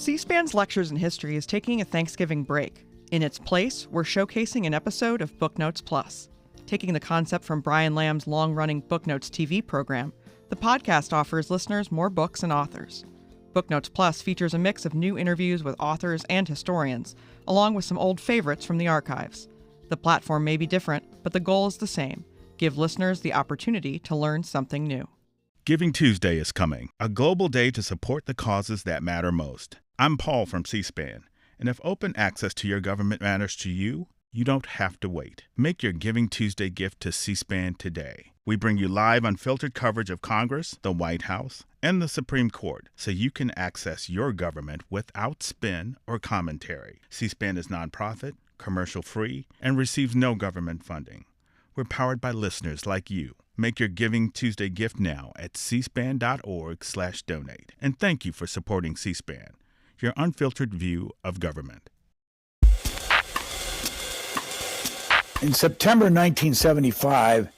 C-SPAN's Lectures in History is taking a Thanksgiving break. In its place, we're showcasing an episode of Booknotes Plus. Taking the concept from Brian Lamb's long-running Booknotes TV program, the podcast offers listeners more books and authors. Booknotes Plus features a mix of new interviews with authors and historians, along with some old favorites from the archives. The platform may be different, but the goal is the same: give listeners the opportunity to learn something new. Giving Tuesday is coming, a global day to support the causes that matter most. I'm Paul from C-SPAN, and if open access to your government matters to you, you don't have to wait. Make your Giving Tuesday gift to C-SPAN today. We bring you live, unfiltered coverage of Congress, the White House, and the Supreme Court, so you can access your government without spin or commentary. C-SPAN is nonprofit, commercial-free, and receives no government funding. We're powered by listeners like you. Make your Giving Tuesday gift now at cspan.org/donate. And thank you for supporting C-SPAN, your unfiltered view of government. In September 1975,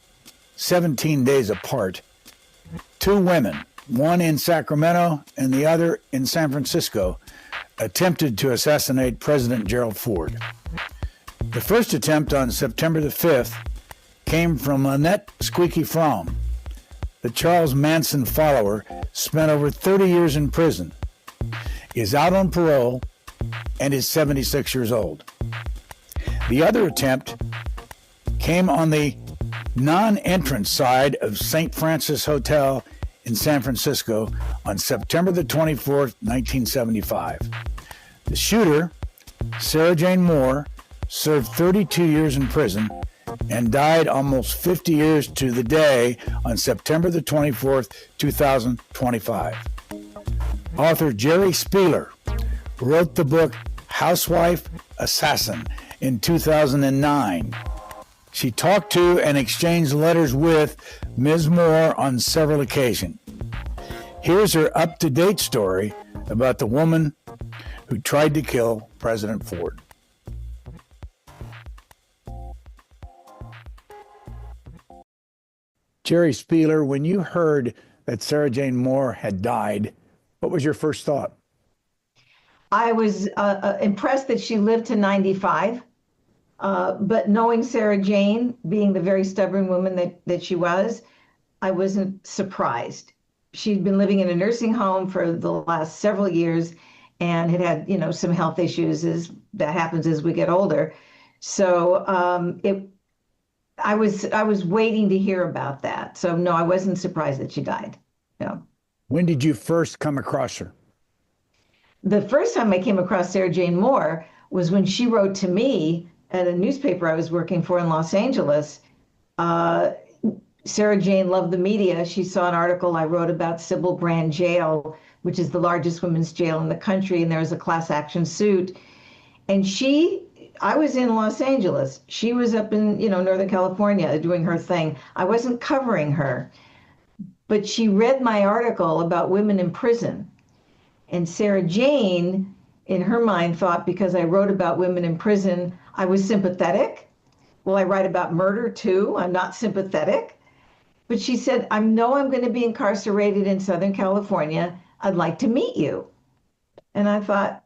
17 days apart, two women, one in Sacramento and the other in San Francisco, attempted to assassinate President Gerald Ford. The first attempt on September the 5th came from Annette Squeaky Fromm. The Charles Manson follower spent over 30 years in prison, is out on parole, and is 76 years old. The other attempt came on the non-entrance side of St. Francis Hotel in San Francisco on September the 24th, 1975. The shooter, Sara Jane Moore, served 32 years in prison and died almost 50 years to the day on September the 24th, 2025. Author Geri Spieler wrote the book Housewife Assassin in 2009. She talked to and exchanged letters with Ms. Moore on several occasions. Here's her up-to-date story about the woman who tried to kill President Ford. Geri Spieler, when you heard that Sara Jane Moore had died, what was your first thought? I was impressed that she lived to 95. But knowing Sara Jane, being the very stubborn woman that she was, I wasn't surprised. She'd been living in a nursing home for the last several years and had some health issues that happens as we get older. So I was waiting to hear about that. So no, I wasn't surprised that she died. No. When did you first come across her? The first time I came across Sara Jane Moore was when she wrote to me at a newspaper I was working for in Los Angeles. Sara Jane loved the media. She saw an article I wrote about Sybil Brand Jail, which is the largest women's jail in the country, and there was a class action suit. And I was in Los Angeles. She was up in, Northern California doing her thing. I wasn't covering her, but she read my article about women in prison. And Sara Jane, in her mind, thought because I wrote about women in prison, I was sympathetic. Well, I write about murder too. I'm not sympathetic. But she said, I know I'm going to be incarcerated in Southern California. I'd like to meet you. And I thought,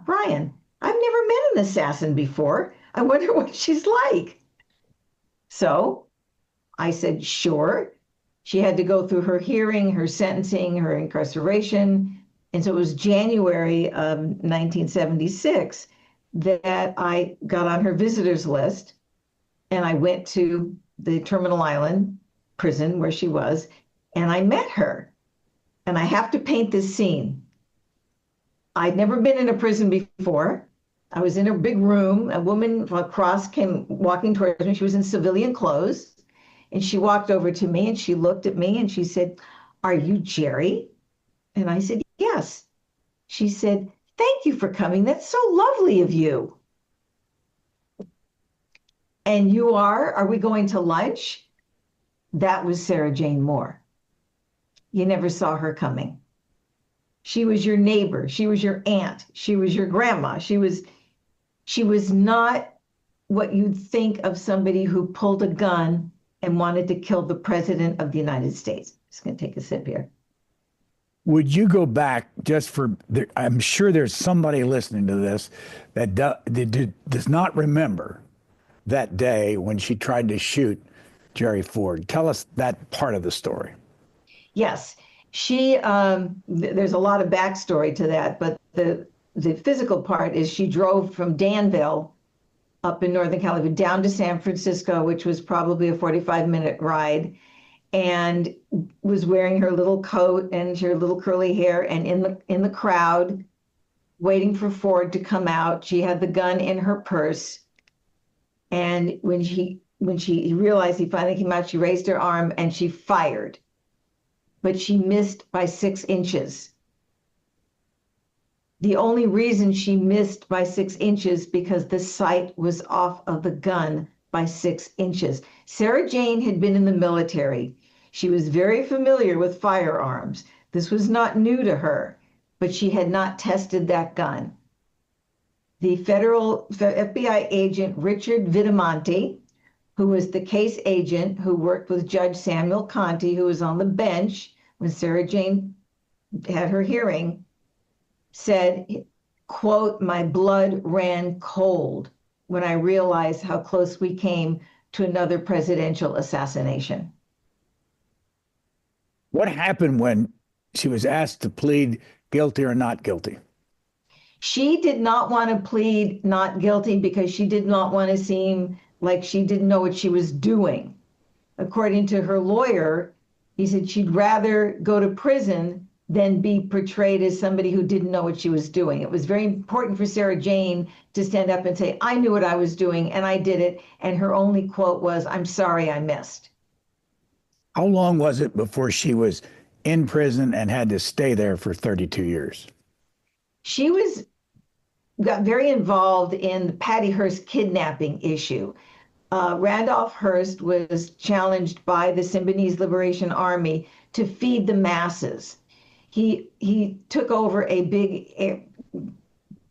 Brian, I've never met an assassin before. I wonder what she's like. So I said, sure. She had to go through her hearing, her sentencing, her incarceration. And so it was January of 1976 that I got on her visitors list, and I went to the Terminal Island prison where she was, and I met her. And I have to paint this scene. I'd never been in a prison before. I was in a big room. A woman across came walking towards me. She was in civilian clothes, and she walked over to me, and she looked at me, and she said, "Are you Geri?" And I said, "Yes." She said, "Thank you for coming. That's so lovely of you." "And you are we going to lunch?" That was Sara Jane Moore. You never saw her coming. She was your neighbor. She was your aunt. She was your grandma. She was not what you'd think of somebody who pulled a gun and wanted to kill the president of the United States. Just going to take a sip here. Would you go back just for, I'm sure there's somebody listening to this that does not remember that day when she tried to shoot Gerry Ford. Tell us that part of the story. Yes, she, there's a lot of backstory to that, but the physical part is she drove from Danville up in Northern California down to San Francisco, which was probably a 45-minute ride, and was wearing her little coat and her little curly hair, and in the crowd waiting for Ford to come out. She had the gun in her purse, and when he realized he finally came out, she raised her arm and she fired, but she missed by 6 inches. The only reason she missed by 6 inches because the sight was off of the gun by 6 inches. Sara Jane had been in the military. She was very familiar with firearms. This was not new to her, but she had not tested that gun. The FBI agent, Richard Vitamonte, who was the case agent who worked with Judge Samuel Conti, who was on the bench when Sara Jane had her hearing, said, quote, "My blood ran cold when I realized how close we came to another presidential assassination." What happened when she was asked to plead guilty or not guilty? She did not want to plead not guilty because she did not want to seem like she didn't know what she was doing. According to her lawyer, he said she'd rather go to prison than be portrayed as somebody who didn't know what she was doing. It was very important for Sara Jane to stand up and say, "I knew what I was doing and I did it." And her only quote was, "I'm sorry I missed." How long was it before she was in prison and had to stay there for 32 years? She got very involved in the Patty Hearst kidnapping issue. Randolph Hearst was challenged by the Symbionese Liberation Army to feed the masses. He took over a big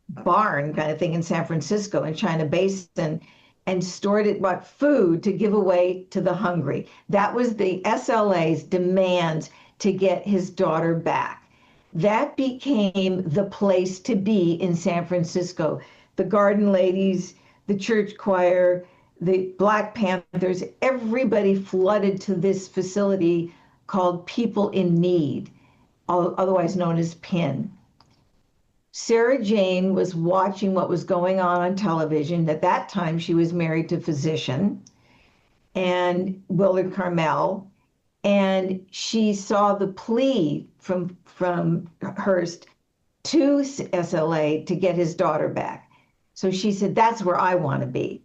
barn kind of thing in San Francisco in China Basin and stored it, bought food to give away to the hungry. That was the SLA's demands to get his daughter back. That became the place to be in San Francisco. The Garden Ladies, the church choir, the Black Panthers, everybody flooded to this facility called People in Need, otherwise known as PIN. Sara Jane was watching what was going on television. At that time, she was married to a physician, and Willard Carmel, and she saw the plea from Hearst to SLA to get his daughter back. So she said, "That's where I want to be."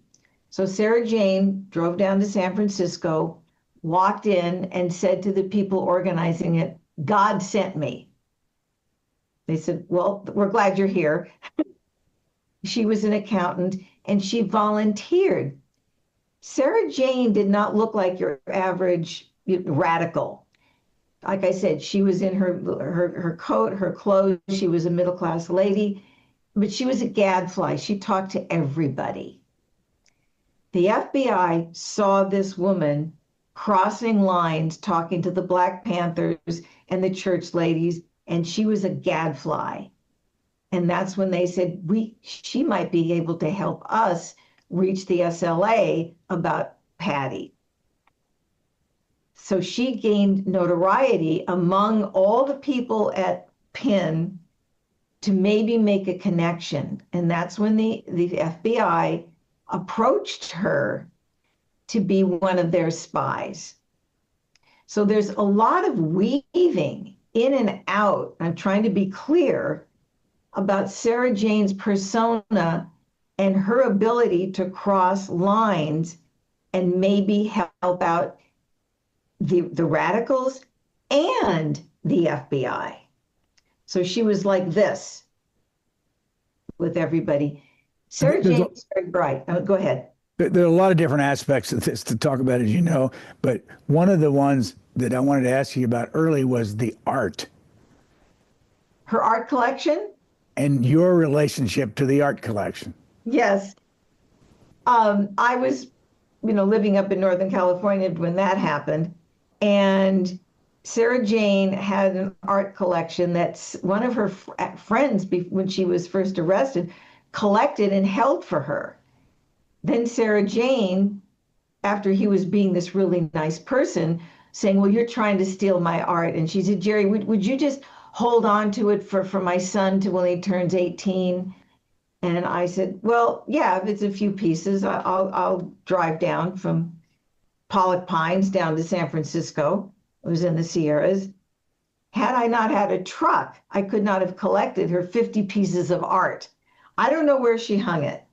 So Sara Jane drove down to San Francisco, walked in, and said to the people organizing it, "God sent me." They said, "Well, we're glad you're here." She was an accountant and she volunteered. Sara Jane did not look like your average radical. Like I said, she was in her coat, her clothes. She was a middle-class lady, but she was a gadfly. She talked to everybody. The FBI saw this woman crossing lines, talking to the Black Panthers and the church ladies, and she was a gadfly. And that's when they said, she might be able to help us reach the SLA about Patty. So she gained notoriety among all the people at Penn to maybe make a connection. And that's when the FBI approached her to be one of their spies. So there's a lot of weaving in and out. I'm trying to be clear about Sara Jane's persona and her ability to cross lines and maybe help out the radicals and the FBI. So she was like this with everybody. Sara Jane is very bright. Go ahead. There are a lot of different aspects of this to talk about, as you know, but one of the ones that I wanted to ask you about early was the art. Her art collection? And your relationship to the art collection. Yes. I was, living up in Northern California when that happened. And Sara Jane had an art collection that's one of her friends, when she was first arrested, collected and held for her. Then Sara Jane, after he was being this really nice person, saying, well, you're trying to steal my art. And she said, Jerry, would you just hold on to it for my son till when he turns 18? And I said, well, yeah, if it's a few pieces, I'll drive down from Pollock Pines down to San Francisco. It was in the Sierras. Had I not had a truck, I could not have collected her 50 pieces of art. I don't know where she hung it,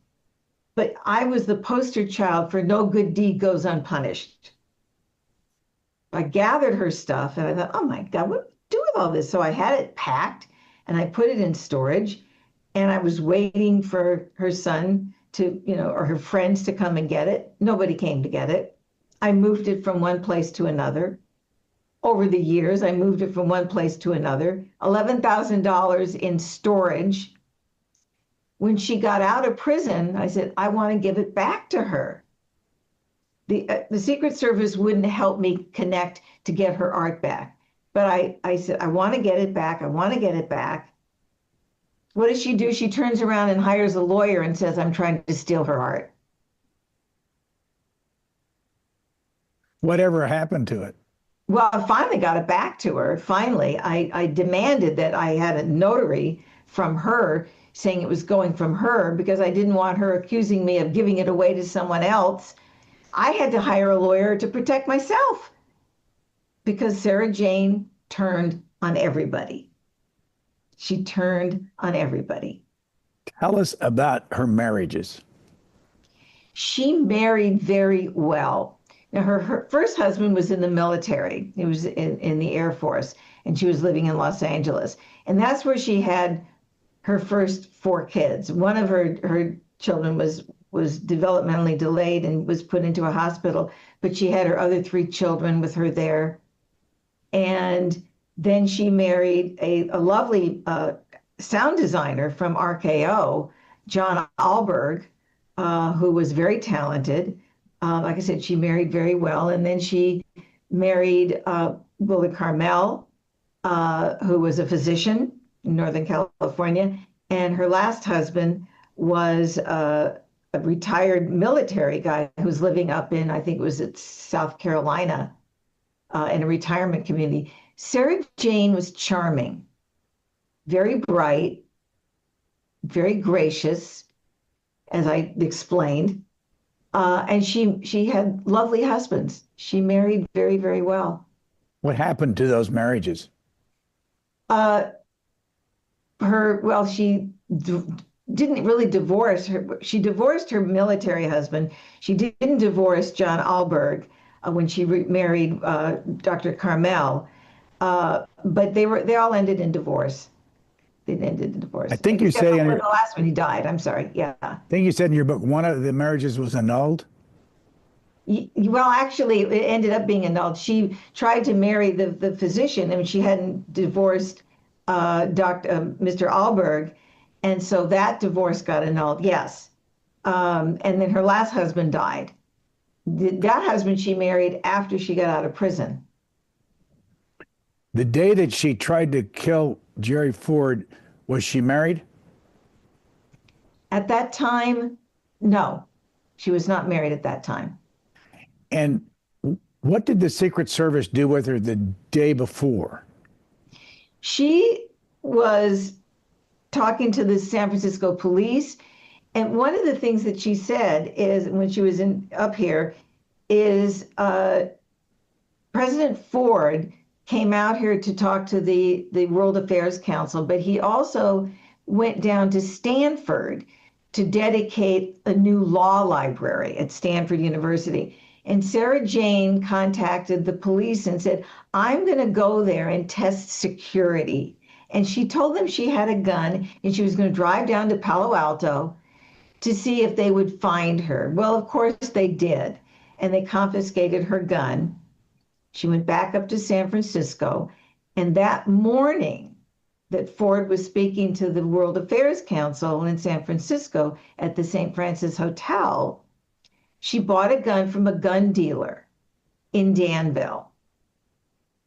but I was the poster child for no good deed goes unpunished. I gathered her stuff and I thought, oh my God, what do with all this? So I had it packed and I put it in storage, and I was waiting for her son to, or her friends to come and get it. Nobody came to get it. I moved it from one place to another. Over the years, I moved it from one place to another. $11,000 in storage. When she got out of prison, I said, I want to give it back to her. The Secret Service wouldn't help me connect to get her art back. But I said, I want to get it back. I want to get it back. What does she do? She turns around and hires a lawyer and says, I'm trying to steal her art. Whatever happened to it? Well, I finally got it back to her. Finally, I demanded that I had a notary from her saying it was going from her, because I didn't want her accusing me of giving it away to someone else. I had to hire a lawyer to protect myself because Sara Jane turned on everybody. She turned on everybody. Tell us about her marriages. She married very well. Now, her first husband was in the military. He was in the Air Force, and she was living in Los Angeles. And that's where she had her first 4 kids. One of her children was developmentally delayed and was put into a hospital, but she had her other 3 children with her there. And then she married a lovely sound designer from RKO, John Alberg, who was very talented. Like I said, she married very well. And then she married Willard Carmel, who was a physician in Northern California. And her last husband was a retired military guy who was living up in, I think it was at South Carolina, in a retirement community. Sara Jane was charming, very bright, very gracious, as I explained. And she had lovely husbands. She married very, very well. What happened to those marriages? She didn't really divorce her. She divorced her military husband. She didn't divorce John Alberg when she married Dr. Carmel. But they all ended in divorce. They ended in divorce. I think you say in the last one he died. I'm sorry. Yeah. I think you said in your book one of the marriages was annulled. Well, actually, it ended up being annulled. She tried to marry the physician, and she hadn't divorced Mr. Alberg, and so that divorce got annulled. Yes, and then her last husband died. That husband she married after she got out of prison. The day that she tried to kill Gerry Ford, was she married? At that time, no. She was not married at that time. And what did the Secret Service do with her the day before? She was talking to the San Francisco police. And one of the things that she said is, when she was up here, is President Ford came out here to talk to the World Affairs Council, but he also went down to Stanford to dedicate a new law library at Stanford University. And Sara Jane contacted the police and said, I'm going to go there and test security. And she told them she had a gun and she was going to drive down to Palo Alto to see if they would find her. Well, of course they did. And they confiscated her gun. She went back up to San Francisco, and that morning that Ford was speaking to the World Affairs Council in San Francisco at the St. Francis Hotel, she bought a gun from a gun dealer in Danville.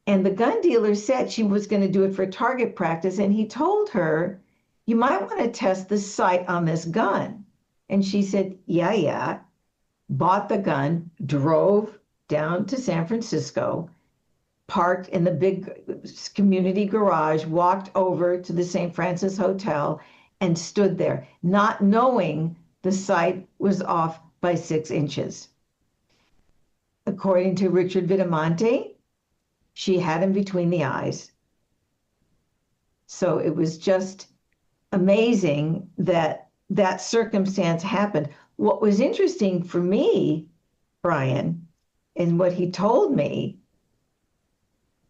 And the gun dealer said she was going to do it for target practice. And he told her, you might want to test the sight on this gun. And she said, yeah. Bought the gun, drove down to San Francisco, parked in the big community garage, walked over to the St. Francis Hotel, and stood there, not knowing the sight was off by 6 inches. According to Richard Vitamonte, she had him between the eyes. So it was just amazing that that circumstance happened. What was interesting for me, Brian, and what he told me,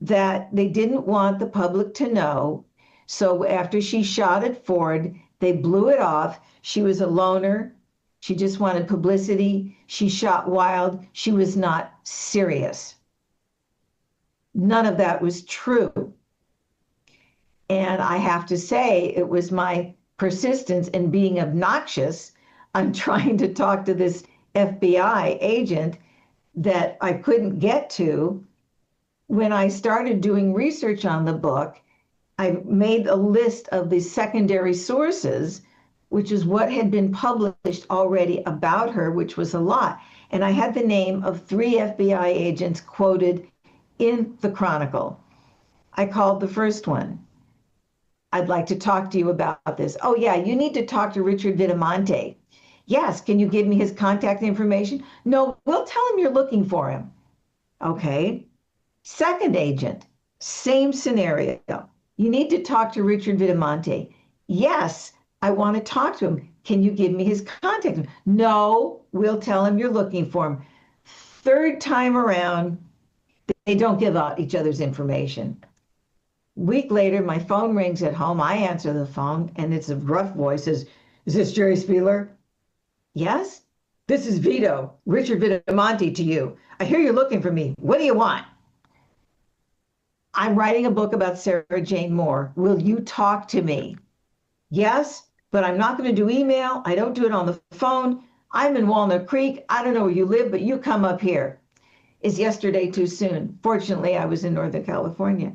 that they didn't want the public to know. So after she shot at Ford, they blew it off. She was a loner. She just wanted publicity. She shot wild. She was not serious. None of that was true. And I have to say, it was my persistence in being obnoxious. I'm trying to talk to this FBI agent that I couldn't get to. When I started doing research on the book, I made a list of the secondary sources, which is what had been published already about her, which was a lot. And I had the name of 3 FBI agents quoted in the Chronicle. I called the first one. I'd like to talk to you about this. Oh yeah, you need to talk to Richard Vitamonte. Yes, can you give me his contact information? No, we'll tell him you're looking for him. Okay. Second agent, same scenario. You need to talk to Richard Vitamonte. Yes, I want to talk to him. Can you give me his contact? No, we'll tell him you're looking for him. Third time around, they don't give out each other's information. Week later, my phone rings at home. I answer the phone, and it's a rough voice. Says, is this Geri Spieler? Yes? This is Vito, Richard Vitamonte to you. I hear you're looking for me. What do you want? I'm writing a book about Sara Jane Moore. Will you talk to me? Yes, but I'm not going to do email. I don't do it on the phone. I'm in Walnut Creek. I don't know where you live, but you come up here. Is yesterday too soon? Fortunately, I was in Northern California.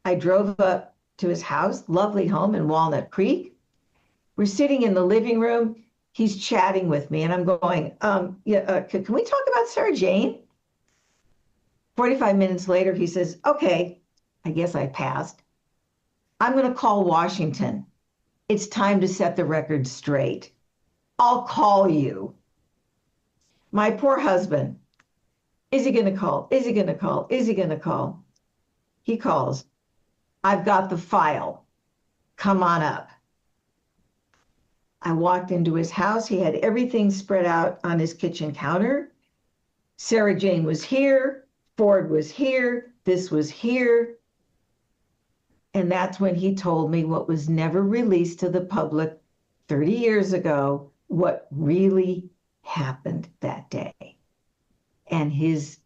I drove up to his house, lovely home in Walnut Creek. We're sitting in the living room. He's chatting with me, and I'm going, can we talk about Sara Jane? 45 minutes later, he says, okay, I guess I passed. I'm going to call Washington. It's time to set the record straight. I'll call you. My poor husband. Is he going to call? Is he going to call? Is he going to call? He calls. I've got the file. Come on up. I walked into his house. He had everything spread out on his kitchen counter. Sara Jane was here. Ford was here. This was here. And that's when he told me what was never released to the public 30 years ago, what really happened that day. And his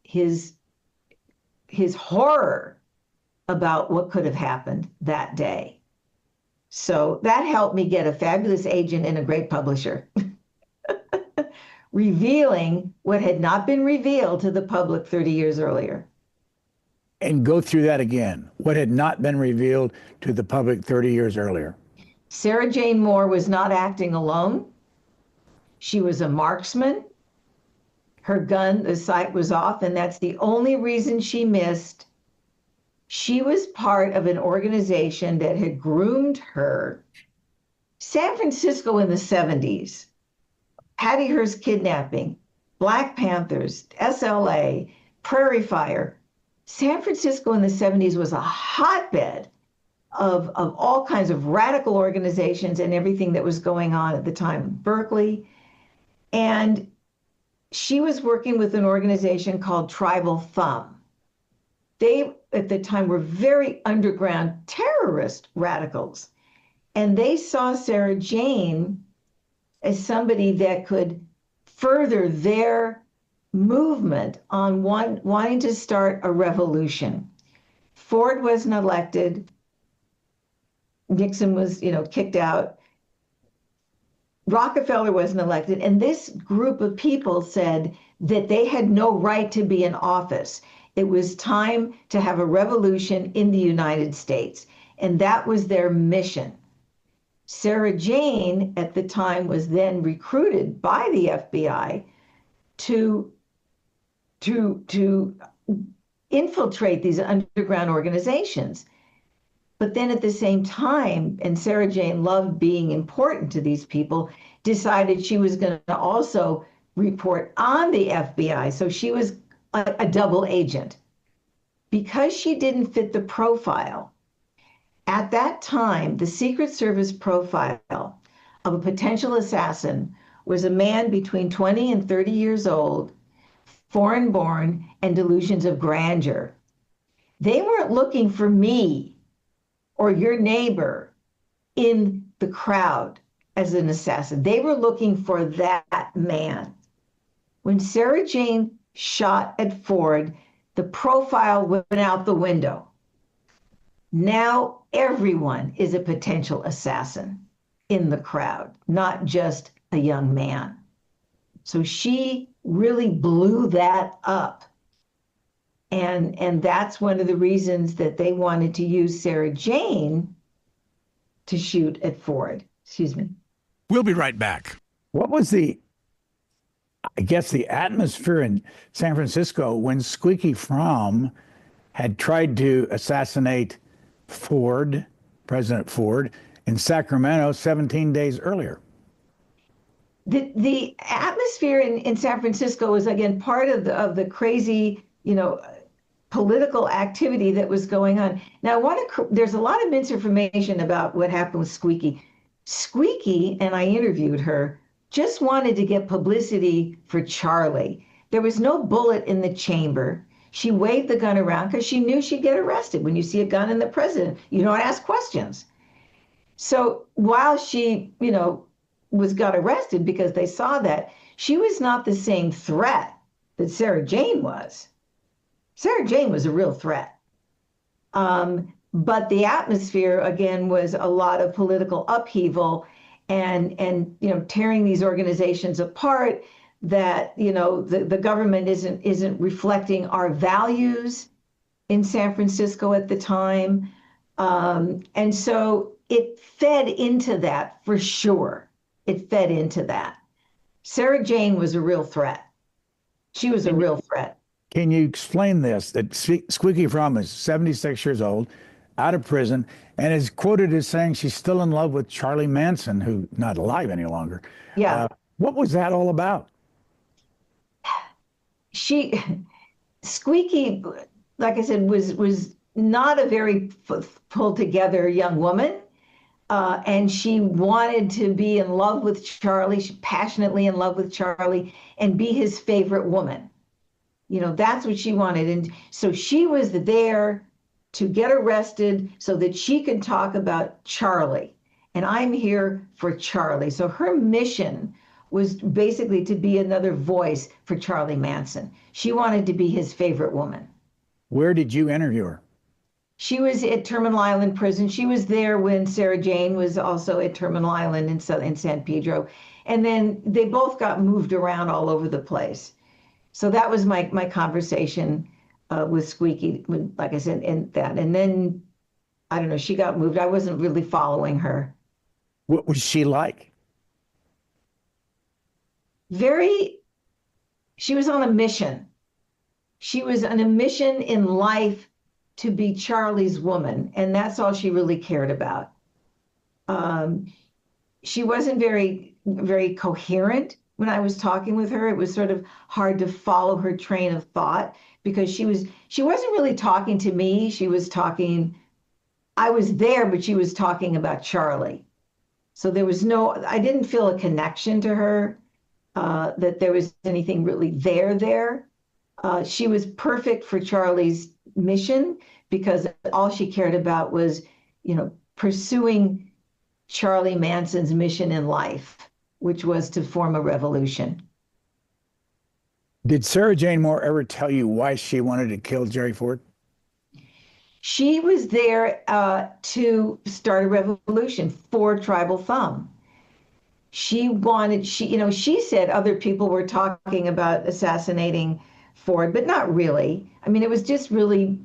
horror about what could have happened that day. So that helped me get a fabulous agent and a great publisher, revealing what had not been revealed to the public 30 years earlier. And go through that again. What had not been revealed to the public 30 years earlier? Sara Jane Moore was not acting alone. She was a marksman. Her gun, the sight was off, and that's the only reason she missed. She was part of an organization that had groomed her. San Francisco in the 70s, Patty Hearst kidnapping, Black Panthers, SLA, Prairie Fire. San Francisco in the 70s was a hotbed of all kinds of radical organizations and everything that was going on at the time in Berkeley. And she was working with an organization called Tribal Thumb. They, at the time, were very underground terrorist radicals. And they saw Sara Jane as somebody that could further their movement on wanting to start a revolution. Ford wasn't elected. Nixon was, kicked out. Rockefeller wasn't elected. And this group of people said that they had no right to be in office. It was time to have a revolution in the United States, and that was their mission. Sara Jane, at the time, was then recruited by the FBI to infiltrate these underground organizations. But then at the same time, and Sara Jane loved being important to these people, decided she was going to also report on the FBI. So she was a double agent. Because she didn't fit the profile, at that time, the Secret Service profile of a potential assassin was a man between 20 and 30 years old, foreign-born, and delusions of grandeur. They weren't looking for me or your neighbor in the crowd as an assassin. They were looking for that man. When Sara Jane shot at Ford, the profile went out the window. Now everyone is a potential assassin in the crowd, not just a young man. So she really blew that up. And that's one of the reasons that they wanted to use Sara Jane to shoot at Ford. Excuse me. We'll be right back. What was the atmosphere in San Francisco when Squeaky Fromm had tried to assassinate Ford, President Ford, in Sacramento 17 days earlier? The atmosphere in San Francisco was, again, part of the crazy, political activity that was going on. Now, there's a lot of misinformation about what happened with Squeaky. Squeaky, and I interviewed her, just wanted to get publicity for Charlie. There was no bullet in the chamber. She waved the gun around because she knew she'd get arrested. When you see a gun in the president, you don't ask questions. So while she, got arrested because they saw that, she was not the same threat that Sara Jane was. Sara Jane was a real threat. But the atmosphere, again, was a lot of political upheaval and tearing these organizations apart, that, the government isn't reflecting our values in San Francisco at the time. And so it fed into that for sure. It fed into that. Sara Jane was a real threat. She was a real threat. Can you explain this? That Squeaky Fromm is 76 years old, out of prison, and is quoted as saying she's still in love with Charlie Manson, who's not alive any longer. Yeah. What was that all about? Squeaky, like I said, was not a very pulled together young woman. And she wanted to be in love with Charlie, passionately in love with Charlie, and be his favorite woman. That's what she wanted. And so she was there to get arrested so that she could talk about Charlie. And I'm here for Charlie. So her mission was basically to be another voice for Charlie Manson. She wanted to be his favorite woman. Where did you interview her? She was at Terminal Island Prison. She was there when Sara Jane was also at Terminal Island in San Pedro. And then they both got moved around all over the place. So that was my conversation with Squeaky, like I said, and then, I don't know, she got moved. I wasn't really following her. What was she like? She was on a mission. She was on a mission in life to be Charlie's woman, and that's all she really cared about. She wasn't very, very coherent when I was talking with her. It was sort of hard to follow her train of thought because she wasn't really talking to me. I was there, but she was talking about Charlie. So I didn't feel a connection to her, that there was anything really there. She was perfect for Charlie's mission because all she cared about was, pursuing Charlie Manson's mission in life, which was to form a revolution. Did Sara Jane Moore ever tell you why she wanted to kill Jerry Ford? She was there to start a revolution for Tribal Thumb. She said other people were talking about assassinating Ford, but not really. I mean, it was just really,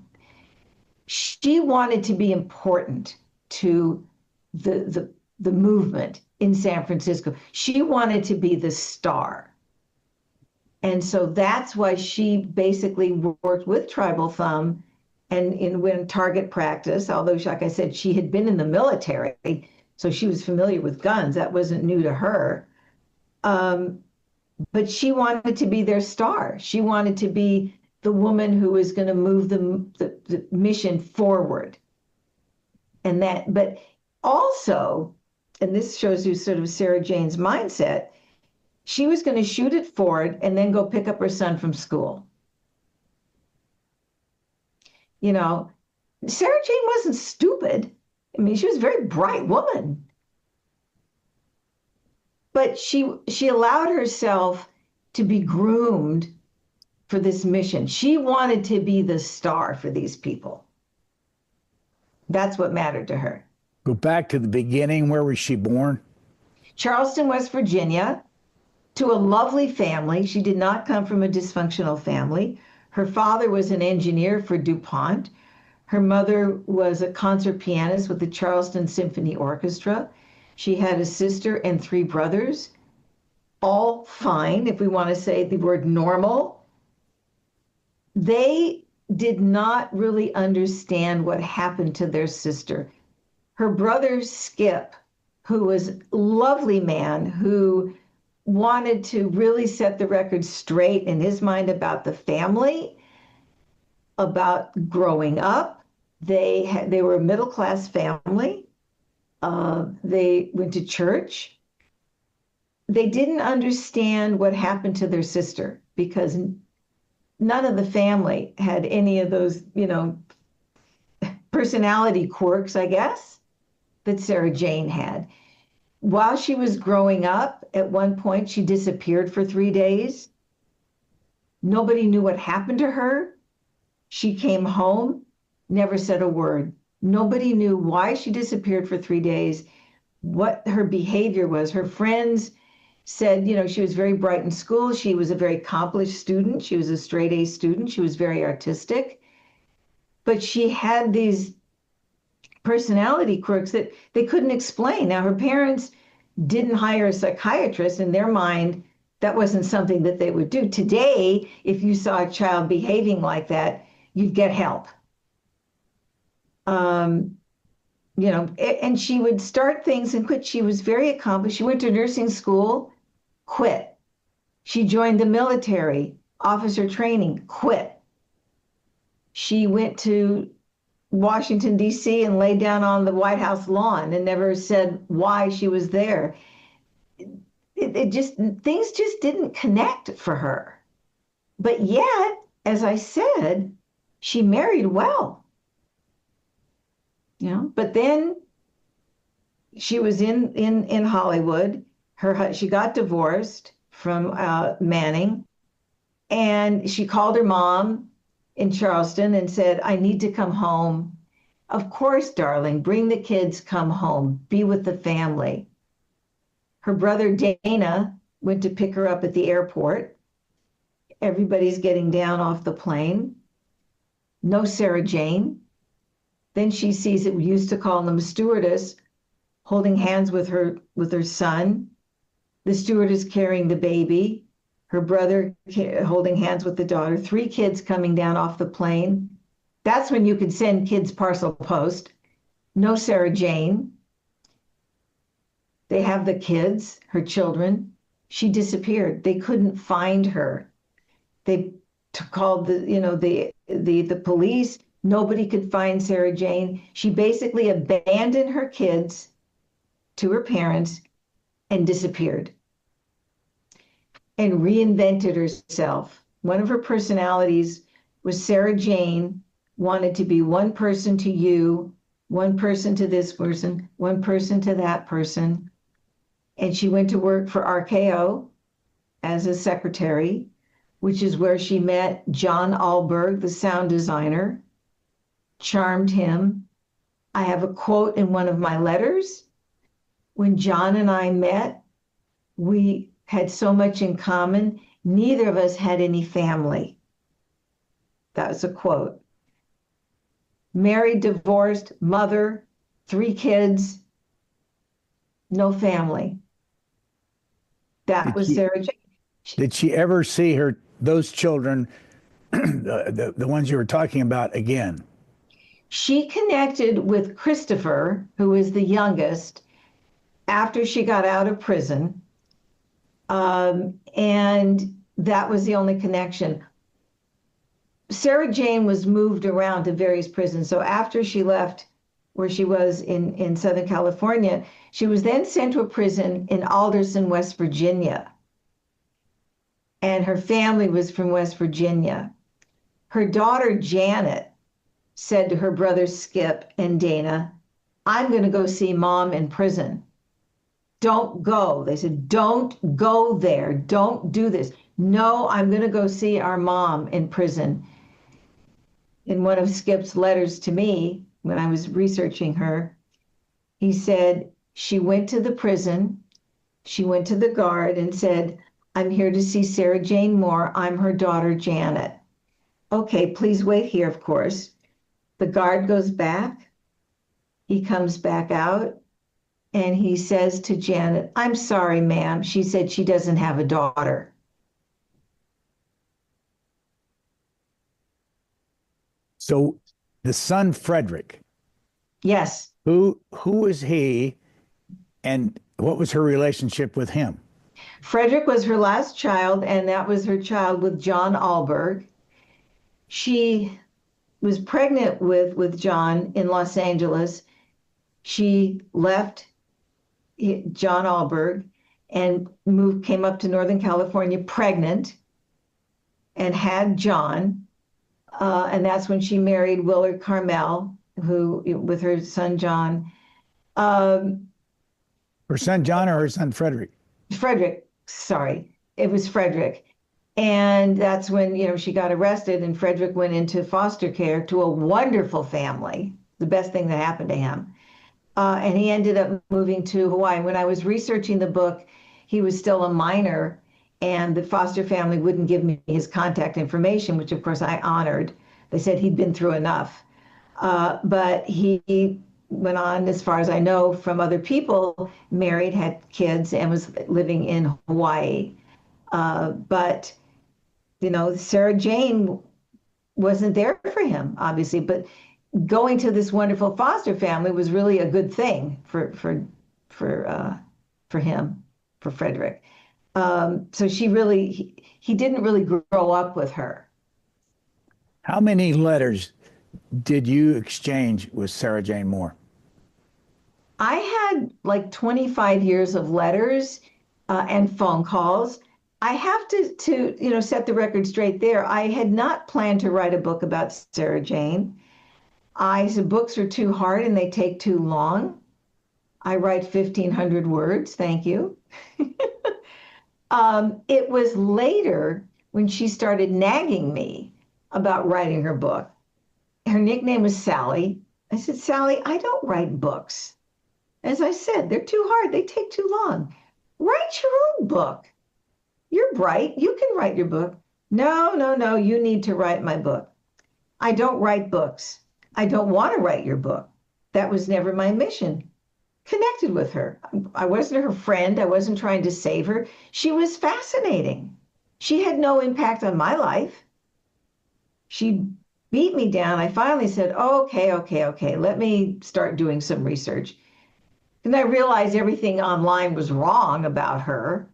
she wanted to be important to the movement in San Francisco. She wanted to be the star. And so that's why she basically worked with Tribal Thumb and when target practice, although, like I said, she had been in the military, so she was familiar with guns. That wasn't new to her. But she wanted to be their star. She wanted to be the woman who was going to move the mission forward. And that, but also, and this shows you sort of Sara Jane's mindset, she was going to shoot at Ford and then go pick up her son from school. You know, Sara Jane wasn't stupid. I mean, she was a very bright woman. But she allowed herself to be groomed for this mission. She wanted to be the star for these people. That's what mattered to her. Go back to the beginning. Where was she born? Charleston, West Virginia, to a lovely family. She did not come from a dysfunctional family. Her father was an engineer for DuPont. Her mother was a concert pianist with the Charleston Symphony Orchestra. She had a sister and 3 brothers, all fine, if we want to say the word normal. They did not really understand what happened to their sister. Her brother, Skip, who was a lovely man who wanted to really set the record straight in his mind about the family, about growing up. They were a middle-class family. They went to church. They didn't understand what happened to their sister because none of the family had any of those, you know, personality quirks, I guess, that Sara Jane had. While she was growing up, at one point, she disappeared for 3 days. Nobody knew what happened to her. She came home, never said a word. Nobody knew why she disappeared for 3 days, what her behavior was. Her friends said, you know, she was very bright in school. She was a very accomplished student. She was a straight A student. She was very artistic. But she had these personality quirks that they couldn't explain. Now, her parents didn't hire a psychiatrist. In their mind, that wasn't something that they would do. Today, if you saw a child behaving like that, you'd get help. You know, and she would start things and quit. She was very accomplished. She went to nursing school, quit. She joined the military, officer training, quit. She went to Washington, D.C. and laid down on the White House lawn and never said why she was there. Things just didn't connect for her. But yet, as I said, she married well. You know, but then she was in Hollywood. She got divorced from Manning, and she called her mom in Charleston and said, "I need to come home." "Of course, darling, bring the kids, come home, be with the family." Her brother Dana went to pick her up at the airport. Everybody's getting down off the plane. No Sara Jane. Then she sees it, we used to call them a stewardess, holding hands with her son. The stewardess carrying the baby. Her brother holding hands with the daughter. 3 kids coming down off the plane. That's when you could send kids parcel post. No Sara Jane. They have the kids, her children. She disappeared. They couldn't find her. They called the police. Nobody could find Sara Jane. She basically abandoned her kids to her parents and disappeared and reinvented herself. One of her personalities was Sara Jane wanted to be one person to you, one person to this person, one person to that person. And she went to work for RKO as a secretary, which is where she met John Alberg, the sound designer. Charmed him. I have a quote in one of my letters. When John and I met, we had so much in common. Neither of us had any family. That was a quote. Married, divorced, mother, 3 kids, no family. That was Sara Jane. Did she ever see those children, the ones you were talking about, again? She connected with Christopher, who was the youngest, after she got out of prison. And that was the only connection. Sara Jane was moved around to various prisons. So after she left where she was in Southern California, she was then sent to a prison in Alderson, West Virginia. And her family was from West Virginia. Her daughter, Janet, said to her brothers, Skip and Dana, I'm going to go see Mom in prison. Don't go. They said, don't go there. Don't do this. No, I'm going to go see our mom in prison. In one of Skip's letters to me, when I was researching her, he said she went to the prison, she went to the guard and said, I'm here to see Sara Jane Moore. I'm her daughter, Janet. Okay, please wait here, of course. The guard goes back. He comes back out and he says to Janet, I'm sorry, ma'am. She said she doesn't have a daughter. So the son, Frederick. Yes. Who is he, and what was her relationship with him? Frederick was her last child, and that was her child with John Alberg. She was pregnant with John in Los Angeles. She left John Alberg and came up to Northern California pregnant and had John. And that's when she married Willard Carmel, who, with her son John. Her son John or her son Frederick? Frederick, sorry. It was Frederick. And that's when, she got arrested and Frederick went into foster care to a wonderful family, the best thing that happened to him. And he ended up moving to Hawaii. When I was researching the book, he was still a minor, and the foster family wouldn't give me his contact information, which of course I honored. They said he'd been through enough. But he went on, as far as I know from other people, married, had kids, and was living in Hawaii. But, Sara Jane wasn't there for him, obviously. But going to this wonderful foster family was really a good thing for him, for Frederick. So he didn't really grow up with her. How many letters did you exchange with Sara Jane Moore? I had like 25 years of letters and phone calls. I have to set the record straight there. I had not planned to write a book about Sara Jane. I said books are too hard and they take too long. I write 1,500 words, thank you. It was later when she started nagging me about writing her book. Her nickname was Sally. I said, Sally, I don't write books. As I said, they're too hard. They take too long. Write your own book. You're bright. You can write your book. No, you need to write my book. I don't write books. I don't want to write your book. That was never my mission. Connected with her. I wasn't her friend. I wasn't trying to save her. She was fascinating. She had no impact on my life. She beat me down. I finally said, okay, let me start doing some research. And I realized everything online was wrong about her.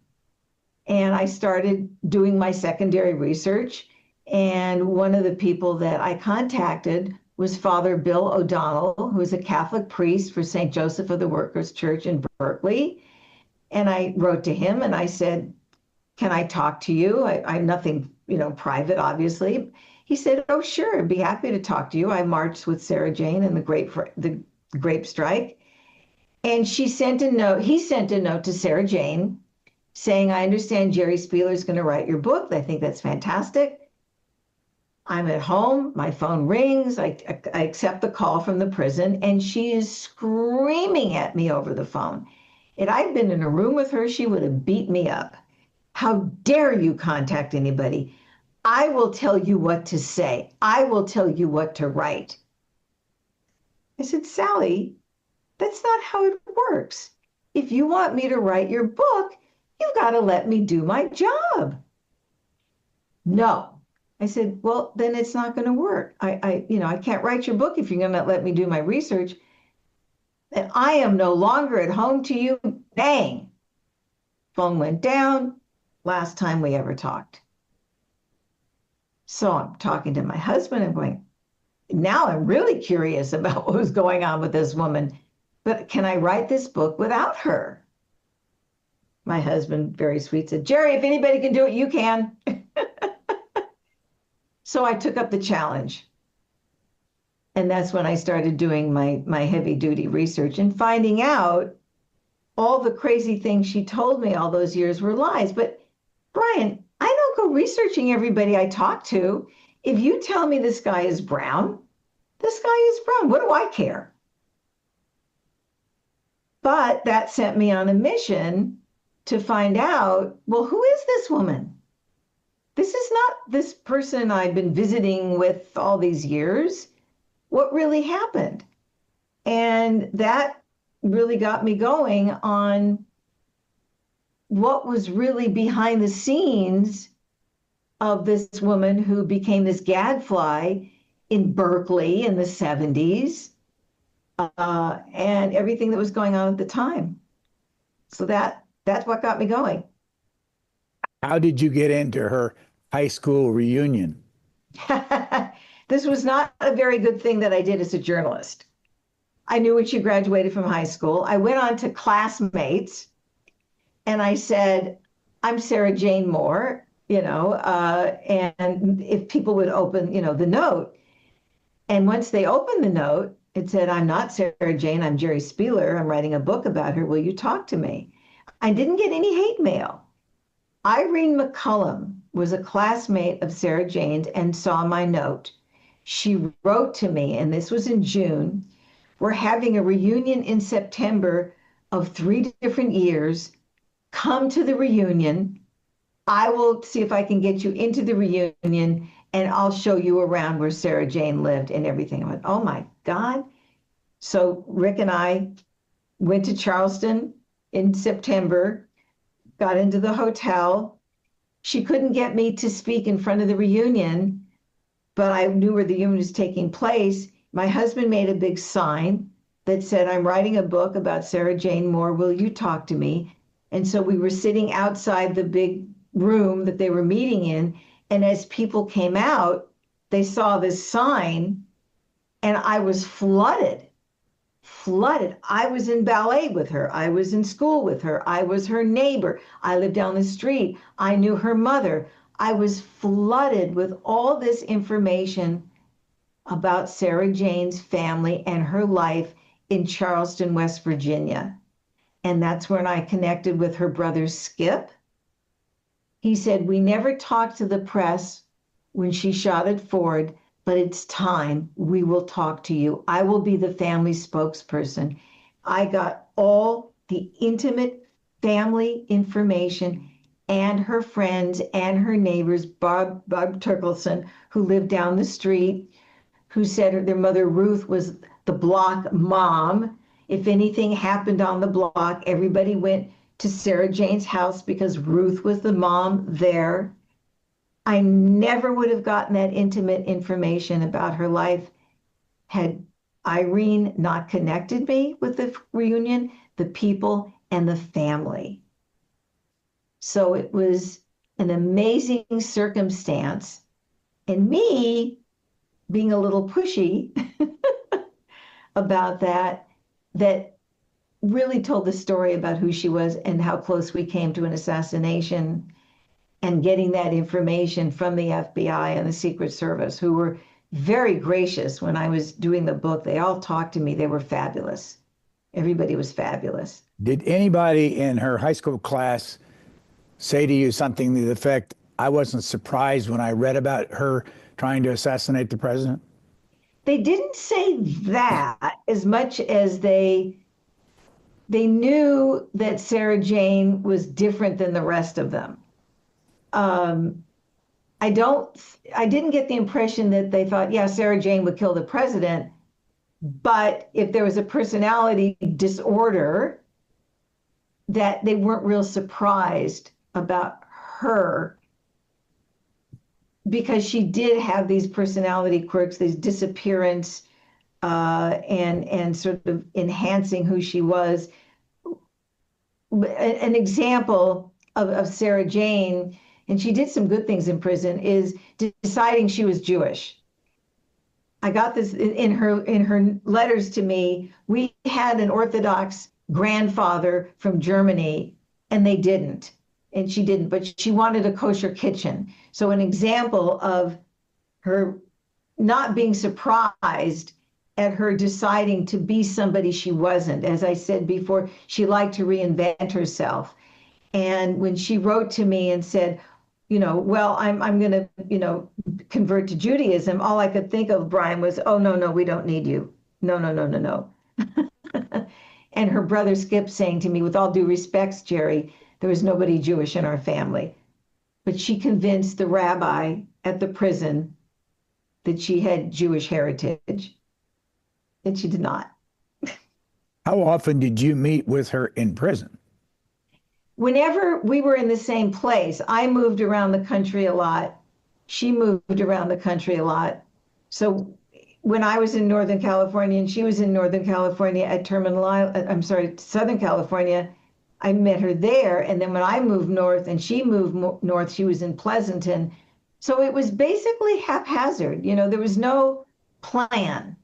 And I started doing my secondary research. And one of the people that I contacted was Father Bill O'Donnell, who is a Catholic priest for St. Joseph of the Workers Church in Berkeley. And I wrote to him and I said, can I talk to you? I'm nothing, private, obviously. He said, oh, sure, I'd be happy to talk to you. I marched with Sara Jane in the Grape Strike. And he sent a note to Sara Jane saying, I understand Geri Spieler is going to write your book. I think that's fantastic. I'm at home, my phone rings, I accept the call from the prison, and she is screaming at me over the phone. If I'd been in a room with her, she would have beat me up. How dare you contact anybody? I will tell you what to say. I will tell you what to write. I said, Sally, that's not how it works. If you want me to write your book, you've got to let me do my job. No. I said, well, then it's not going to work. I can't write your book if you're going to let me do my research. And I am no longer at home to you. Bang. Phone went down. Last time we ever talked. So I'm talking to my husband. I'm going, now I'm really curious about what was going on with this woman. But can I write this book without her? My husband, very sweet, said, Geri, if anybody can do it, you can. So I took up the challenge. And that's when I started doing my heavy duty research and finding out all the crazy things she told me all those years were lies. But Brian, I don't go researching everybody I talk to. If you tell me this guy is brown, this guy is brown. What do I care? But that sent me on a mission to find out, well, who is this woman? This is not this person I've been visiting with all these years. What really happened? And that really got me going on what was really behind the scenes of this woman who became this gadfly in Berkeley in the 70s, and everything that was going on at the time. So that's what got me going. How did you get into her high school reunion? This was not a very good thing that I did as a journalist. I knew when she graduated from high school. I went on to classmates and I said, I'm Sara Jane Moore, and if people would open, the note. And once they opened the note, it said, I'm not Sara Jane, I'm Geri Spieler. I'm writing a book about her. Will you talk to me? I didn't get any hate mail. Irene McCullum was a classmate of Sara Jane's and saw my note. She wrote to me, and this was in June. We're having a reunion in September of 3 different years. Come to the reunion. I will see if I can get you into the reunion, and I'll show you around where Sara Jane lived and everything. I went, oh my God. So Rick and I went to Charleston in September, got into the hotel. She couldn't get me to speak in front of the reunion, but I knew where the reunion was taking place. My husband made a big sign that said, I'm writing a book about Sara Jane Moore. Will you talk to me? And so we were sitting outside the big room that they were meeting in. And as people came out, they saw this sign and I was flooded. I was in ballet with her. I was in school with her. I was her neighbor. I lived down the street. I knew her mother. I was flooded with all this information about Sara Jane's family and her life in Charleston, West Virginia. And that's when I connected with her brother, Skip. He said, we never talked to the press when she shot at Ford, but it's time. We will talk to you. I will be the family spokesperson. I got all the intimate family information and her friends and her neighbors, Bob Turkelson, who lived down the street, who said their mother Ruth was the block mom. If anything happened on the block, everybody went to Sara Jane's house because Ruth was the mom there. I never would have gotten that intimate information about her life had Irene not connected me with the reunion, the people, and the family. So it was an amazing circumstance. And me being a little pushy about that really told the story about who she was and how close we came to an assassination, and getting that information from the FBI and the Secret Service, who were very gracious when I was doing the book. They all talked to me. They were fabulous. Everybody was fabulous. Did anybody in her high school class say to you something to the effect, I wasn't surprised when I read about her trying to assassinate the president? They didn't say that as much as they knew that Sara Jane was different than the rest of them. I didn't get the impression that they thought, yeah, Sara Jane would kill the president. But if there was a personality disorder, that they weren't real surprised about her, because she did have these personality quirks, these disappearance, and sort of enhancing who she was. An example of Sara Jane, and she did some good things in prison, is deciding she was Jewish. I got this in her letters to me. We had an Orthodox grandfather from Germany, and they didn't. And she didn't, but she wanted a kosher kitchen. So an example of her not being surprised at her deciding to be somebody she wasn't. As I said before, she liked to reinvent herself. And when she wrote to me and said, well, I'm going to, convert to Judaism, all I could think of, Brian, was, oh, no, we don't need you. No. And her brother Skip saying to me, with all due respects, Geri, there was nobody Jewish in our family. But she convinced the rabbi at the prison that she had Jewish heritage. And she did not. How often did you meet with her in prison? Whenever we were in the same place, I moved around the country a lot. She moved around the country a lot. So when I was in Northern California and she was in Northern California at Southern California, I met her there. And then when I moved north and she moved north, she was in Pleasanton. So it was basically haphazard. There was no plan.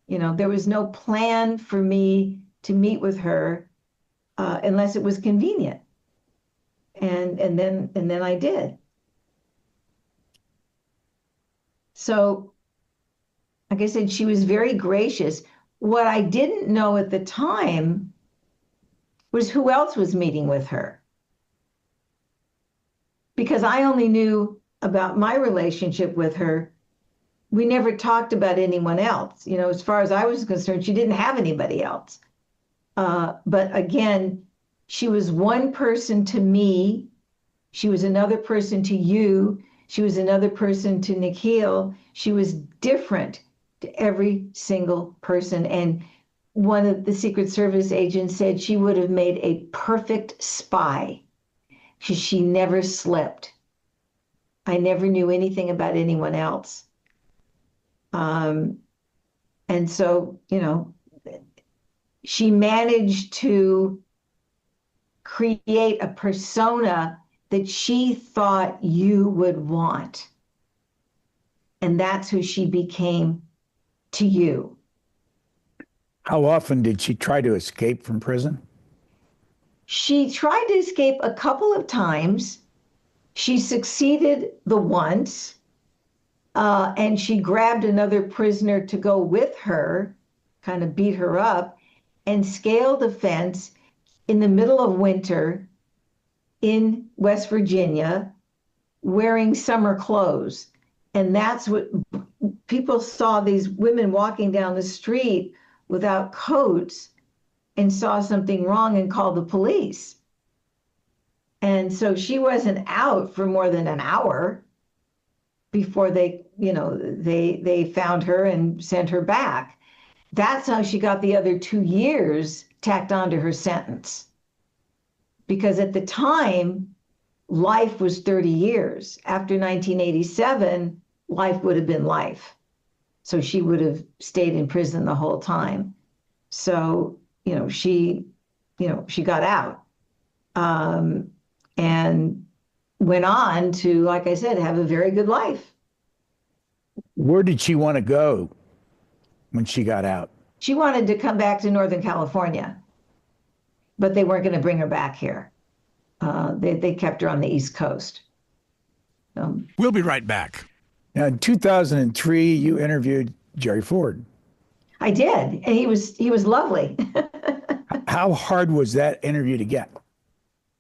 There was no plan for me to meet with her unless it was convenient. And then I did. So, like I said, she was very gracious. What I didn't know at the time was who else was meeting with her. Because I only knew about my relationship with her. We never talked about anyone else. As far as I was concerned, she didn't have anybody else. But again, she was one person to me. She was another person to you. She was another person to Nikhil. She was different to every single person. And one of the Secret Service agents said she would have made a perfect spy because she never slipped. I never knew anything about anyone else. And so, she managed to create a persona that she thought you would want. And that's who she became to you. How often did she try to escape from prison? She tried to escape a couple of times. She succeeded the once, and she grabbed another prisoner to go with her, kind of beat her up, and scaled a fence in the middle of winter in West Virginia wearing summer clothes. And that's what people saw, these women walking down the street without coats, and saw something wrong and called the police. And so she wasn't out for more than an hour before they found her and sent her back. That's how she got the other 2 years tacked onto her sentence. Because at the time, life was 30 years. After 1987, life would have been life. So she would have stayed in prison the whole time. So, she got out and went on to, like I said, have a very good life. Where did she want to go when she got out? She wanted to come back to Northern California, but they weren't going to bring her back here. They kept her on the East Coast. We'll be right back. Now, in 2003, you interviewed Gerald Ford. I did, and he was lovely. How hard was that interview to get?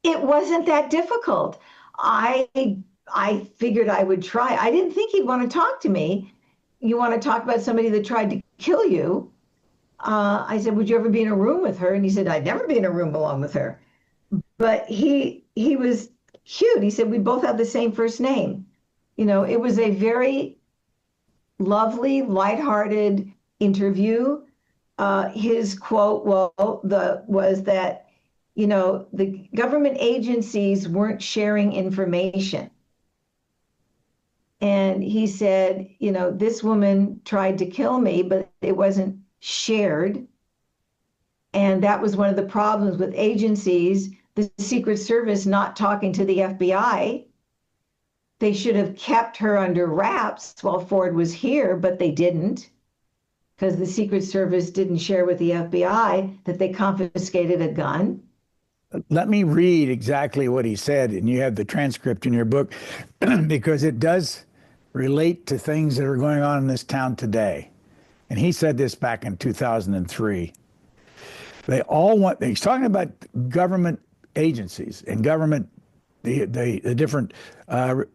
It wasn't that difficult. I figured I would try. I didn't think he'd want to talk to me. You want to talk about somebody that tried to kill you? I said, would you ever be in a room with her? And he said, I'd never be in a room alone with her. But he was cute. He said, we both have the same first name. It was a very lovely, lighthearted interview. His quote was that, the government agencies weren't sharing information. And he said, this woman tried to kill me, but it wasn't shared. And that was one of the problems with agencies, the Secret Service not talking to the FBI. They should have kept her under wraps while Ford was here, but they didn't, because the Secret Service didn't share with the FBI that they confiscated a gun. Let me read exactly what he said, and you have the transcript in your book, because it does relate to things that are going on in this town today. And he said this back in 2003. He's talking about government agencies and government, the different, the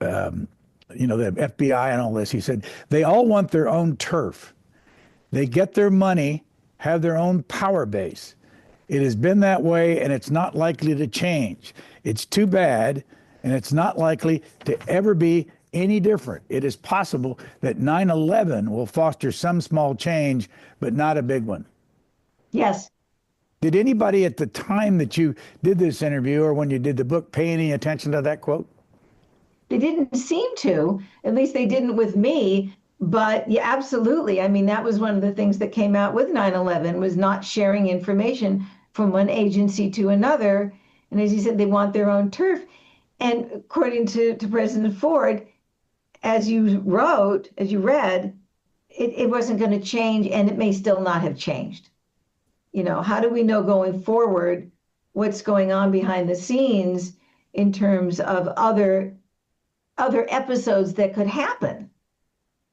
FBI and all this. He said, they all want their own turf. They get their money, have their own power base. It has been that way, and it's not likely to change. It's too bad, and it's not likely to ever be any different. It is possible that 9/11 will foster some small change, but not a big one. Yes. Did anybody at the time that you did this interview or when you did the book pay any attention to that quote? They didn't seem to. At least they didn't with me. But yeah, absolutely. I mean, that was one of the things that came out with 9/11 was not sharing information from one agency to another. And as you said, they want their own turf. And according to President Ford, as you read, it wasn't going to change, and it may still not have changed. How do we know going forward what's going on behind the scenes in terms of other episodes that could happen?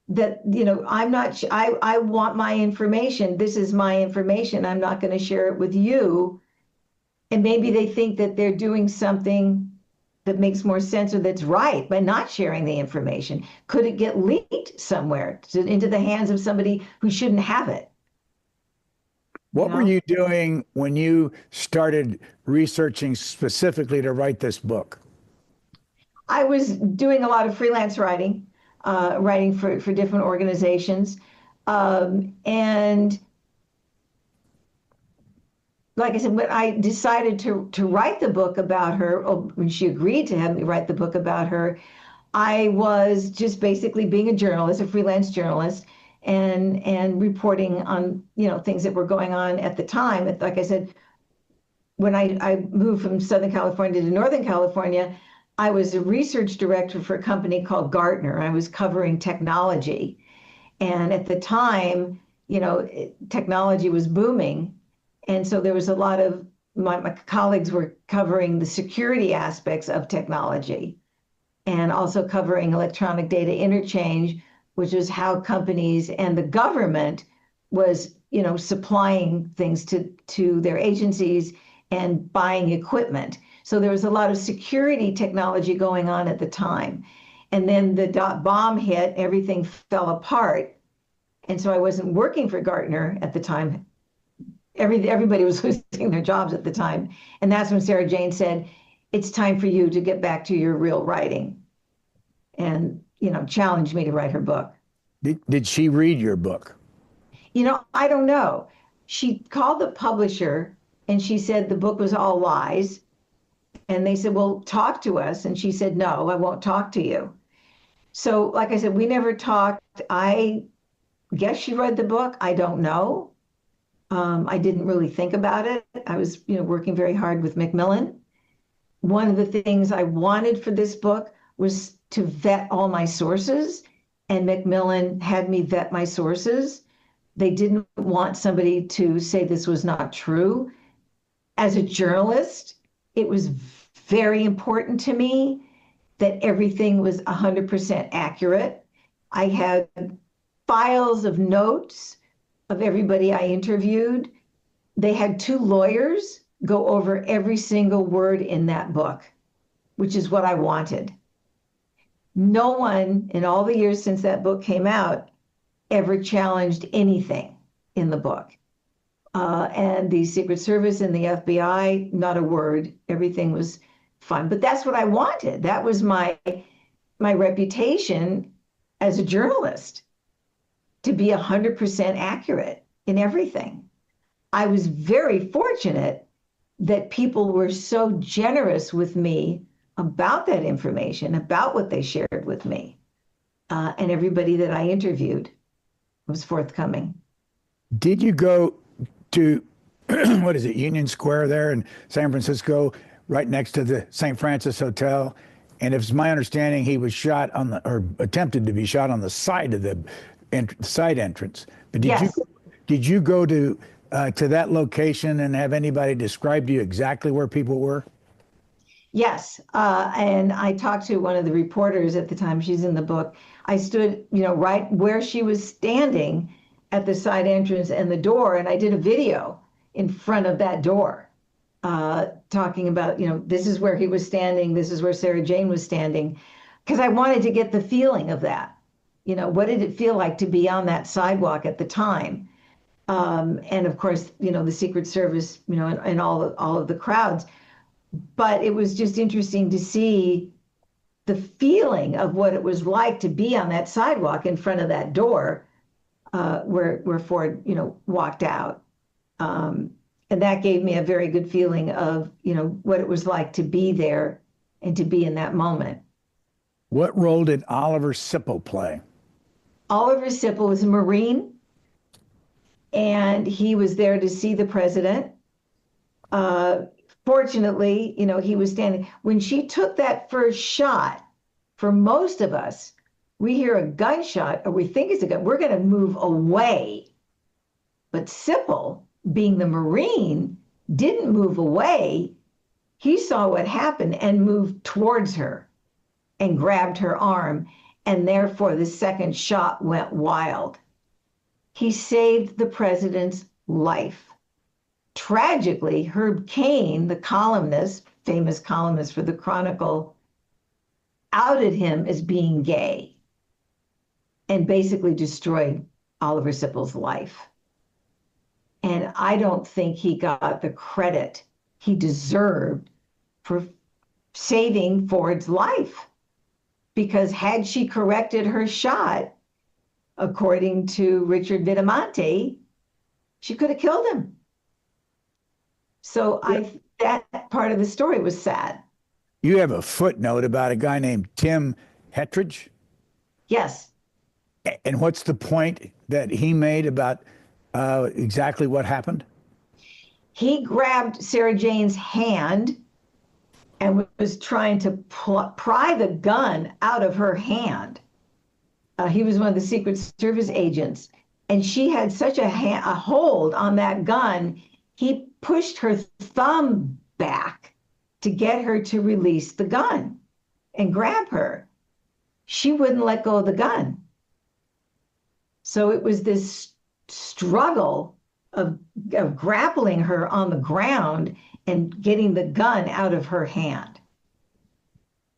That, I'm not, I want my information. This is my information. I'm not going to share it with you. And maybe they think that they're doing something that makes more sense or that's right by not sharing the information. Could it get leaked somewhere into the hands of somebody who shouldn't have it? What were you doing when you started researching specifically to write this book? I was doing a lot of freelance writing. Writing for different organizations. And like I said, when I decided to write the book about her, when she agreed to have me write the book about her, I was just basically being a journalist, a freelance journalist, and reporting on, things that were going on at the time. Like I said, when I moved from Southern California to Northern California, I was a research director for a company called Gartner. I was covering technology. And at the time, technology was booming. And so there was a lot of, my colleagues were covering the security aspects of technology and also covering electronic data interchange, which is how companies and the government was, supplying things to their agencies and buying equipment. So there was a lot of security technology going on at the time. And then the bomb hit, everything fell apart. And so I wasn't working for Gartner at the time. Everybody was losing their jobs at the time. And that's when Sara Jane said, it's time for you to get back to your real writing. And, challenged me to write her book. Did she read your book? I don't know. She called the publisher and she said the book was all lies. And they said, well, talk to us. And she said, no, I won't talk to you. So like I said, we never talked. I guess she read the book. I don't know. I didn't really think about it. I was, working very hard with Macmillan. One of the things I wanted for this book was to vet all my sources. And Macmillan had me vet my sources. They didn't want somebody to say this was not true. As a journalist, it was very important to me that everything was 100% accurate. I had files of notes of everybody I interviewed. They had 2 lawyers go over every single word in that book, which is what I wanted. No one in all the years since that book came out ever challenged anything in the book. And the Secret Service and the FBI, not a word. Everything was fun, but that's what I wanted. That was my reputation as a journalist, to be 100% accurate in everything. I was very fortunate that people were so generous with me about that information, about what they shared with me. And everybody that I interviewed was forthcoming. Did you go to, what is it, Union Square there in San Francisco, right next to the St. Francis Hotel? And it's my understanding he was shot on the, or attempted to be shot on the side of the side entrance. But did you go to that location and have anybody describe to you exactly where people were? Yes, and I talked to one of the reporters at the time. She's in the book. I stood, right where she was standing at the side entrance and the door, and I did a video in front of that door, talking about, this is where he was standing, this is where Sara Jane was standing, because I wanted to get the feeling of that. What did it feel like to be on that sidewalk at the time? And of course, the Secret Service, and all of the crowds. But it was just interesting to see the feeling of what it was like to be on that sidewalk in front of that door, where Ford, walked out. And that gave me a very good feeling of, what it was like to be there and to be in that moment. What role did Oliver Sipple play? Oliver Sipple was a Marine, and he was there to see the president. Fortunately, he was standing. When she took that first shot, for most of us, we hear a gunshot, or we think it's a gun, we're going to move away. But Sipple, being the Marine, didn't move away. He saw what happened and moved towards her and grabbed her arm, and therefore the second shot went wild. He saved the president's life. Tragically, Herb Cain, the columnist, famous columnist for the Chronicle, outed him as being gay and basically destroyed Oliver Sipple's life. And I don't think he got the credit he deserved for saving Ford's life, because had she corrected her shot, according to Richard Vitamonte, she could have killed him. So that part of the story was sad. You have a footnote about a guy named Tim Hettridge? Yes. And what's the point that he made about exactly what happened? He grabbed Sara Jane's hand and was trying to pry the gun out of her hand. He was one of the Secret Service agents, and she had such a hold on that gun, he pushed her thumb back to get her to release the gun and grab her. She wouldn't let go of the gun. So it was this struggle of grappling her on the ground and getting the gun out of her hand.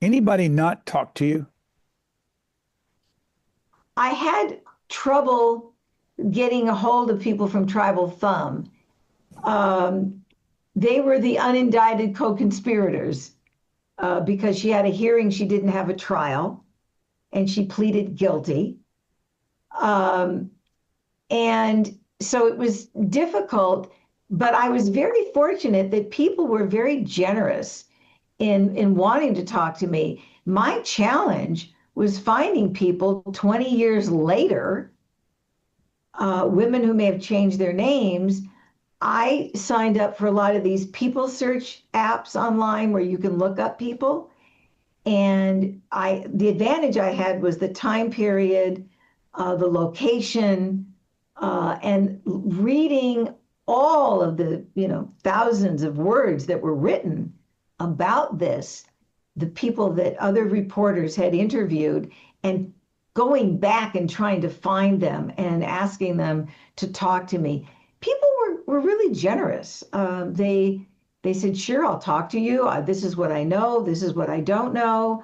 Anybody not talk to you? I had trouble getting a hold of people from Tribal Thumb. They were the unindicted co-conspirators because she had a hearing, she didn't have a trial, and she pleaded guilty. And so it was difficult, but I was very fortunate that people were very generous in wanting to talk to me. My challenge was finding people 20 years later, women who may have changed their names. I signed up for a lot of these people search apps online where you can look up people. And the advantage I had was the time period, the location, and reading all of the, thousands of words that were written about this, the people that other reporters had interviewed, and going back and trying to find them and asking them to talk to me. People were really generous. They said, sure, I'll talk to you. This is what I know. This is what I don't know.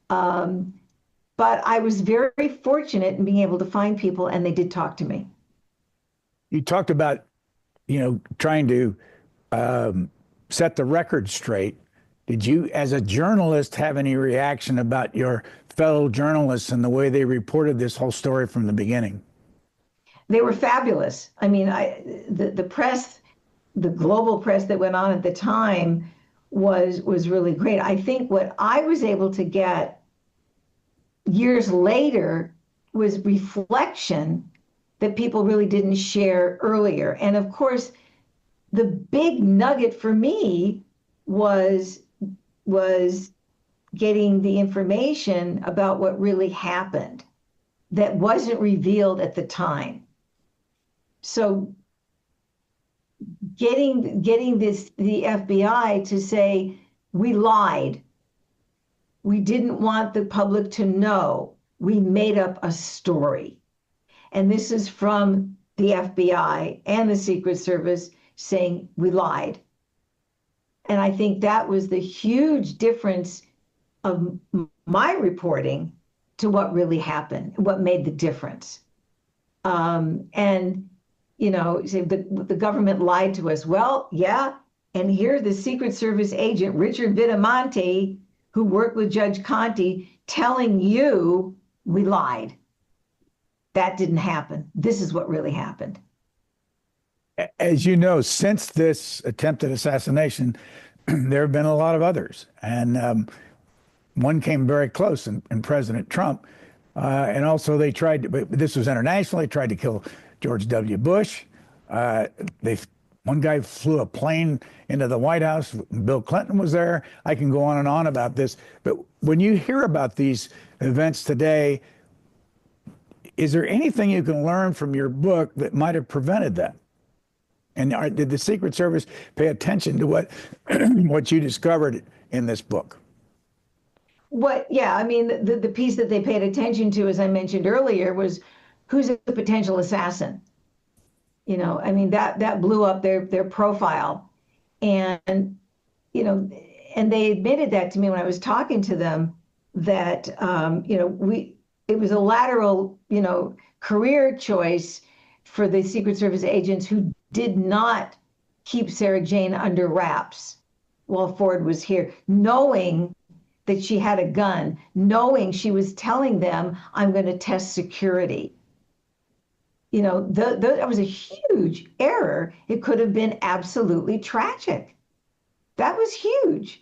But I was very fortunate in being able to find people, and they did talk to me. You talked about, trying to set the record straight. Did you, as a journalist, have any reaction about your fellow journalists and the way they reported this whole story from the beginning? They were fabulous. I mean, the press, the global press that went on at the time was really great. I think what I was able to get years later was reflection that people really didn't share earlier. And of course, the big nugget for me was getting the information about what really happened that wasn't revealed at the time. So getting the FBI to say, we lied. We didn't want the public to know. We made up a story. And this is from the FBI and the Secret Service saying we lied. And I think that was the huge difference of my reporting to what really happened, what made the difference. And, you know, the government lied to us. Well, yeah, and here's the Secret Service agent, Richard Vitamonte, who worked with Judge Conte, telling you we lied. That didn't happen. This is what really happened. As you know, since this attempted assassination, there have been a lot of others. And one came very close in President Trump. And also they tried to, but this was international, they tried to kill George W. Bush. One guy flew a plane into the White House. Bill Clinton was there. I can go on and on about this. But when you hear about these events today, is there anything you can learn from your book that might have prevented that? And did the Secret Service pay attention to what you discovered in this book? Yeah, I mean, the piece that they paid attention to, as I mentioned earlier, was who's a potential assassin. You know, I mean, that blew up their profile. And, you know, and they admitted that to me when I was talking to them, that, you know, it was a lateral, you know, career choice for the Secret Service agents who did not keep Sara Jane under wraps while Ford was here, knowing that she had a gun, knowing she was telling them, I'm going to test security. You know, that was a huge error. It could have been absolutely tragic. That was huge.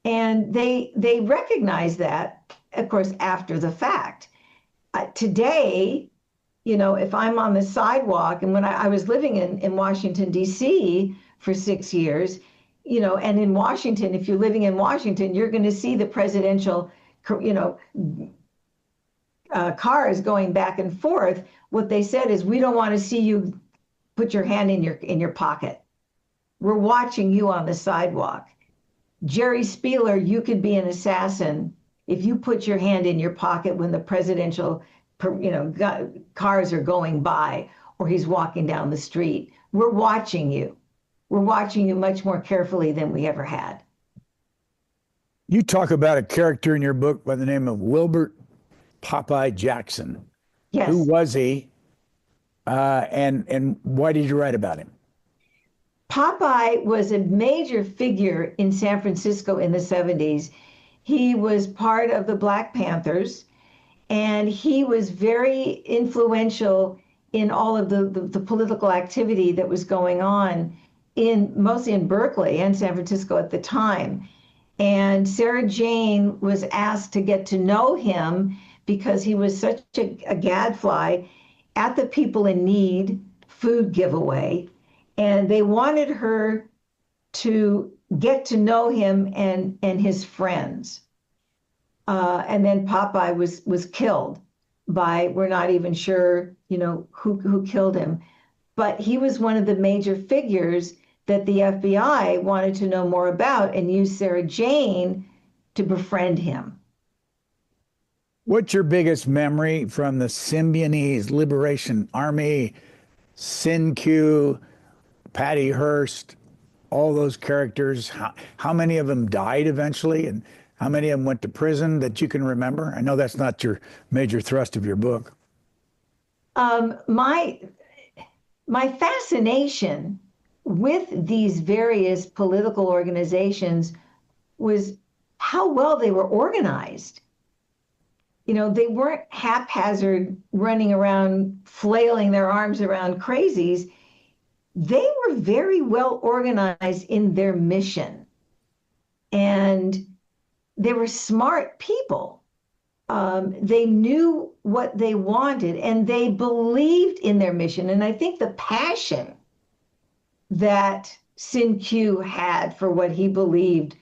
And they recognized that, of course, after the fact. Today, you know, if I'm on the sidewalk, and when I was living in Washington, D.C. for 6 years, you know, and in Washington, if you're living in Washington, you're going to see the presidential, you know, cars going back and forth. What they said is, we don't want to see you put your hand in your pocket. We're watching you on the sidewalk. Geri Spieler, you could be an assassin if you put your hand in your pocket when the presidential, you know, cars are going by or he's walking down the street. We're watching you. We're watching you much more carefully than we ever had. You talk about a character in your book by the name of Wilbert Popeye Jackson. Yes. Who was he? And why did you write about him? Popeye was a major figure in San Francisco in the 70s. He was part of the Black Panthers, and he was very influential in all of the political activity that was going on mostly in Berkeley and San Francisco at the time. And Sara Jane was asked to get to know him because he was such a gadfly at the People in Need food giveaway. And they wanted her to get to know him and his friends. And then Popeye was killed by, we're not even sure, you know, who killed him. But he was one of the major figures that the FBI wanted to know more about and used Sara Jane to befriend him. What's your biggest memory from the Symbionese Liberation Army, Sin-Q, Patty Hearst, all those characters? How many of them died eventually, and how many of them went to prison that you can remember? I know that's not your major thrust of your book. My fascination with these various political organizations was how well they were organized. You know, they weren't haphazard running around, flailing their arms around crazies. They were very well organized in their mission. And they were smart people. They knew what they wanted and they believed in their mission. And I think the passion that Sin Q had for what he believed,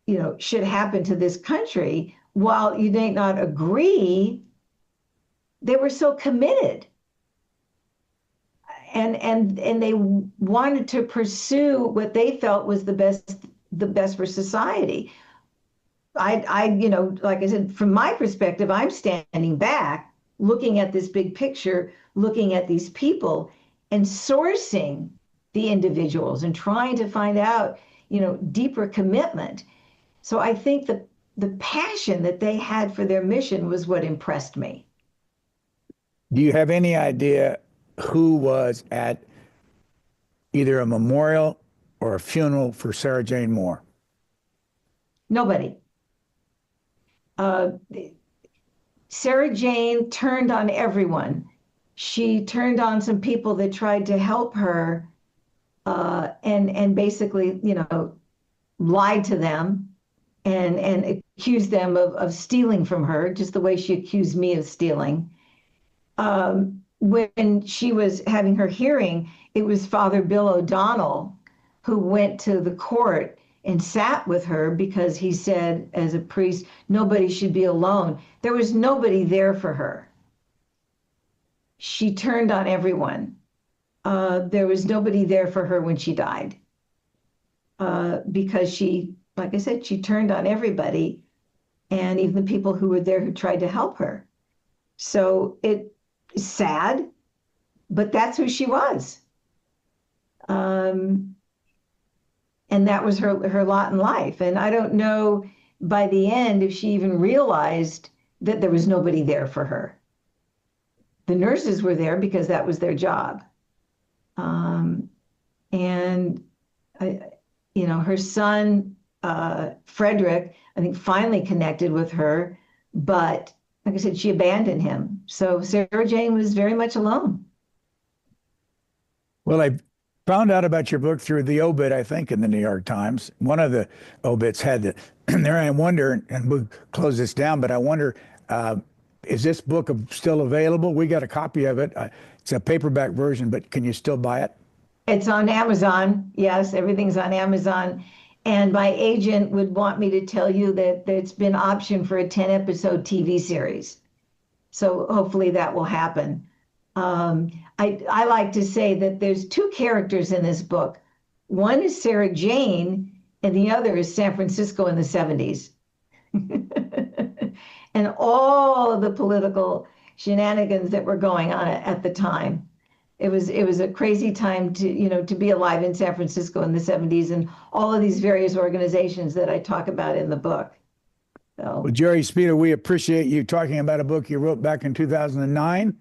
you know, should happen to this country, while you may not agree, they were so committed. And they wanted to pursue what they felt was the best for society. I, you know, like I said, from my perspective, I'm standing back, looking at this big picture, looking at these people and sourcing the individuals and trying to find out, you know, deeper commitment. So I think the passion that they had for their mission was what impressed me. Do you have any idea who was at either a memorial or a funeral for Sara Jane Moore? Nobody. Sara Jane turned on everyone. She turned on some people that tried to help her and basically, you know, lied to them and accused them of stealing from her, just the way she accused me of stealing. When she was having her hearing, it was Father Bill O'Donnell who went to the court and sat with her because he said, as a priest, nobody should be alone. There was nobody there for her. She turned on everyone. There was nobody there for her when she died because she, like I said, she turned on everybody, and even the people who were there who tried to help her. So it's sad, but that's who she was. And that was her lot in life. And I don't know by the end if she even realized that there was nobody there for her. The nurses were there because that was their job. You know, her son, Frederick, I think finally connected with her, but like I said, she abandoned him. So Sara Jane was very much alone. Well, I found out about your book through the obit, I think, in the New York Times. One of the obits had the, there I wonder, and we'll close this down, but I wonder, is this book still available? We got a copy of it. It's a paperback version, but can you still buy it? It's on Amazon. Yes, everything's on Amazon. And my agent would want me to tell you that it's been optioned for a 10-episode TV series. So hopefully that will happen. I like to say that there's two characters in this book. One is Sara Jane, and the other is San Francisco in the 70s. And all of the political shenanigans that were going on at the time. It was a crazy time to be alive in San Francisco in the 70s, and all of these various organizations that I talk about in the book. So. Well, Geri Spieler, we appreciate you talking about a book you wrote back in 2009,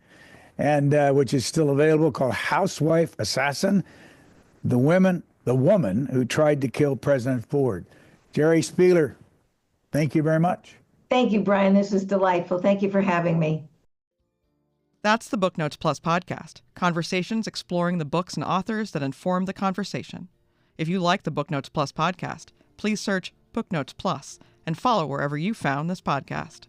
and which is still available, called Housewife Assassin: The Woman Who Tried to Kill President Ford. Geri Spieler, thank you very much. Thank you, Brian. This was delightful. Thank you for having me. That's the Booknotes Plus podcast, conversations exploring the books and authors that inform the conversation. If you like the Booknotes Plus podcast, please search Booknotes Plus and follow wherever you found this podcast.